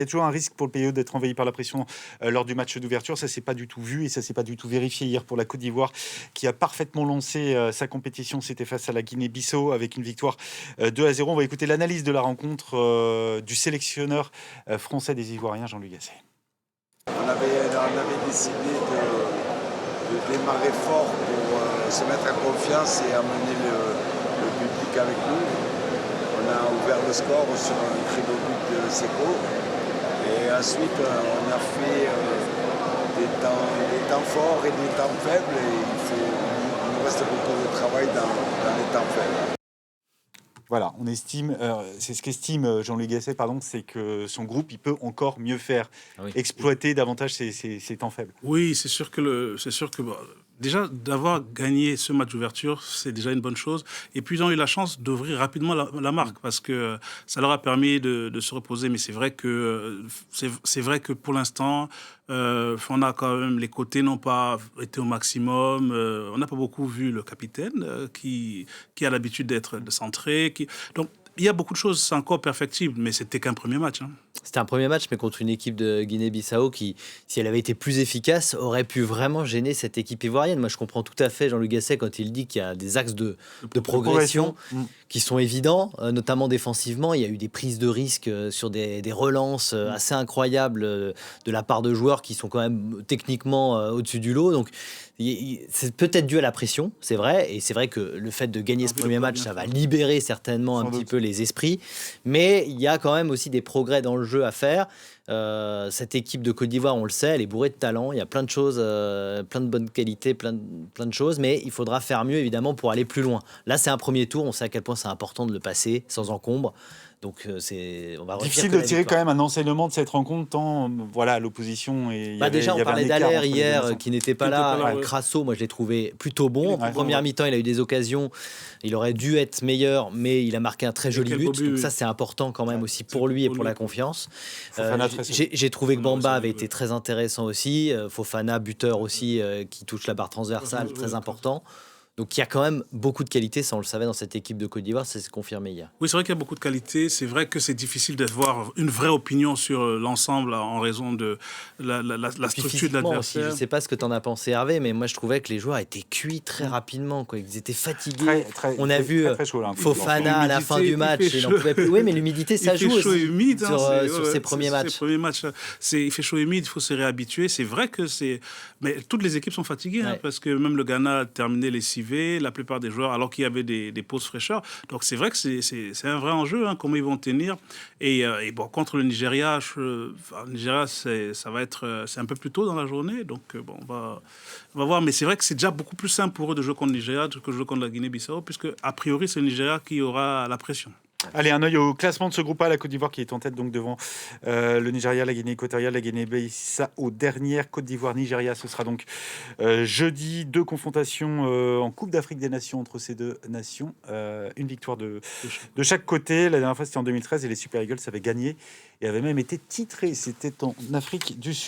Il y a toujours un risque pour le PE d'être envahi par la pression lors du match d'ouverture. Ça s'est pas du tout vu et ça s'est pas du tout vérifié hier pour la Côte d'Ivoire qui a parfaitement lancé sa compétition. C'était face à la Guinée-Bissau avec une victoire 2-0. On va écouter l'analyse de la rencontre du sélectionneur français des Ivoiriens, Jean-Luc Gasset. On avait décidé de démarrer fort pour se mettre en confiance et amener le public avec nous. On a ouvert le score sur un très beau but de Seko. Et ensuite, on a fait des temps forts et des temps faibles. Et il nous reste beaucoup de travail dans les temps faibles. Voilà, on estime, c'est ce qu'estime Jean-Luc Gasset, c'est que son groupe, il peut encore mieux faire, exploiter davantage ses temps faibles. Oui, c'est sûr que déjà d'avoir gagné ce match d'ouverture, c'est déjà une bonne chose. Et puis ils ont eu la chance d'ouvrir rapidement la marque parce que ça leur a permis de se reposer. Mais c'est vrai que pour l'instant, on a quand même les côtés n'ont pas été au maximum. On n'a pas beaucoup vu le capitaine qui a l'habitude d'être centré. Donc il y a beaucoup de choses, c'est encore perfectible, mais c'était qu'un premier match. C'était un premier match, mais contre une équipe de Guinée-Bissau qui, si elle avait été plus efficace, aurait pu vraiment gêner cette équipe ivoirienne. Moi, je comprends tout à fait Jean-Luc Gasset quand il dit qu'il y a des axes de progression qui sont évidents, notamment défensivement. Il y a eu des prises de risques sur des relances assez incroyables de la part de joueurs qui sont quand même techniquement au-dessus du lot. Donc, c'est peut-être dû à la pression, c'est vrai. Et c'est vrai que le fait de gagner ce premier match, ça va libérer certainement un petit peu les esprits. Mais il y a quand même aussi des progrès dans le jeu à faire. Cette équipe de Côte d'Ivoire, on le sait, elle est bourrée de talent. Il y a plein de choses, plein de bonnes qualités, plein de choses. Mais il faudra faire mieux, évidemment, pour aller plus loin. Là, c'est un premier tour. On sait à quel point c'est important de le passer sans encombre. Donc, on va difficile de tirer quand même un encenseignement de cette rencontre, tant l'opposition et déjà on parlait d'Aller hier qui n'était pas là. Crasso, moi je l'ai trouvé plutôt bon. En première mi-temps, il a eu des occasions. Il aurait dû être meilleur, mais il a marqué un très joli but. Donc ça, c'est important quand même aussi pour lui et pour la confiance. J'ai trouvé que Bamba avait été très intéressant aussi. Fofana, buteur aussi, qui touche la barre transversale, très important. Donc il y a quand même beaucoup de qualités, ça on le savait dans cette équipe de Côte d'Ivoire, ça s'est confirmé hier. Oui, c'est vrai qu'il y a beaucoup de qualités. C'est vrai que c'est difficile d'avoir une vraie opinion sur l'ensemble en raison de la structure de l'adversaire. Je ne sais pas ce que tu en as pensé, Hervé, mais moi je trouvais que les joueurs étaient cuits très rapidement. Ils étaient fatigués. On a vu Fofana à la fin du match. Il n'en pouvait plus. Oui, mais l'humidité, ça joue aussi humide, sur ces premiers matchs. Il fait chaud et humide, il faut se réhabituer. C'est vrai que c'est... Mais toutes les équipes sont fatiguées, parce que même le Ghana a terminé les CV, la plupart des joueurs, alors qu'il y avait des pauses fraîcheurs. Donc c'est vrai que c'est un vrai enjeu, comment ils vont tenir. Et bon, contre le Nigeria, c'est un peu plus tôt dans la journée. Donc bon, on va voir. Mais c'est vrai que c'est déjà beaucoup plus simple pour eux de jouer contre le Nigeria que de jouer contre la Guinée-Bissau, puisque a priori c'est le Nigeria qui aura la pression. Allez, un œil au classement de ce groupe A, la Côte d'Ivoire qui est en tête donc devant le Nigeria, la Guinée équatoriale, la Guinée-Bissau dernière. Côte d'Ivoire-Nigeria, ce sera donc jeudi. 2 confrontations en Coupe d'Afrique des Nations entre ces deux nations. Une victoire de chaque côté. La dernière fois, c'était en 2013 et les Super Eagles avaient gagné et avaient même été titrés. C'était en Afrique du Sud.